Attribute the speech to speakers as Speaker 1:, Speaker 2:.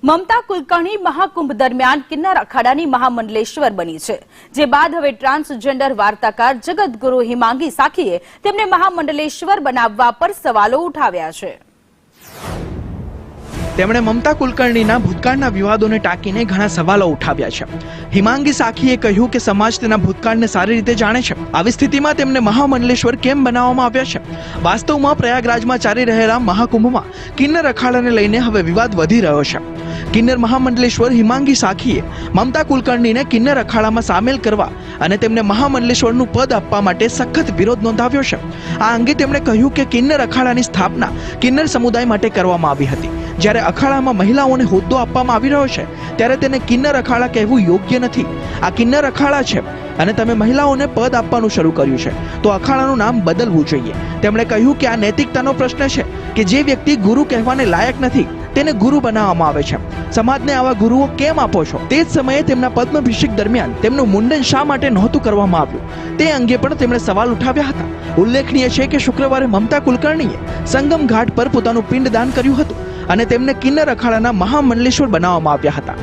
Speaker 1: મમતા કુલકર્ણી મહાકુંભ દરમિયાન કિન્નર અખાડાની મહામંડલેશ્વર બની છે, જે બાદ હવે ટ્રાન્સજેન્ડર વાર્તાકાર જગતગુરુ હિમાંગી સાખીએ તેમને મહામંડલેશ્વર બનાવવા પર સવાલો ઉઠાવ્યા છે।
Speaker 2: તેમણે મમતા કુલકર્ણીના ભૂતકાળના વિવાદોને ટાંકીને ઘણા સવાલો ઉઠાવ્યા છે। હિમાંગી સાખીએ કહ્યું કે સમાજ તેના ભૂતકાળને સારી રીતે જાણે છે। આવી સ્થિતિમાં તેમને મહામંડલેશ્વર કેમ બનાવવામાં આવ્યા છે? વાસ્તવમાં પ્રયાગરાજમાં ચાલી રહેલા મહાકુંભમાં કિન્નર અખાડાને લઈને હવે વિવાદ વધી રહ્યો છે। કિન્નર મહામંડલેશ્વર હિમાંગી સાખીએ મમતા કુલકર્ણીને કિન્નર અખાડામાં સામેલ કરવા અને તેમને મહામંડલેશ્વરનું પદ આપવા માટે સખત વિરોધ નોંધાવ્યો છે। આ અંગે તેમણે કહ્યું કે કિન્નર અખાડાની સ્થાપના કિન્નર સમુદાય માટે કરવામાં આવી હતી। જ્યારે અખાડામાં મહિલાઓને હોદ્દો આપવામાં આવી રહ્યો છે ત્યારે તેને કિન્નર અખાડા કહેવું યોગ્ય નથી। આ કિન્નર અખાડા છે અને તમે મહિલાઓને પદ આપવાનું શરૂ કર્યું છે તો અખાડાનું નામ બદલવું જોઈએ। તેમણે કહ્યું કે આ નૈતિકતાનો પ્રશ્ન છે કે જે વ્યક્તિ ગુરુ કહેવાને લાયક નથી તેને ગુરુ બનાવવામાં આવે છે। સમાજને આવા ગુરુઓ કેમ આપો છો? તે જ સમયે તેમના પદ્માભિષેક દરમિયાન તેમનું મુંડન શા માટે નહોતું કરવામાં આવ્યું તે અંગે પણ તેમણે સવાલ ઉઠાવ્યા હતા। ઉલ્લેખનીય છે કે શુક્રવારે મમતા કુલકર્ણીએ સંગમ ઘાટ પર પોતાનું પિંડદાન કર્યું હતું અને તેમને કિન્નર અખાડાના મહામંડલેશ્વર બનાવવામાં આવ્યા હતા।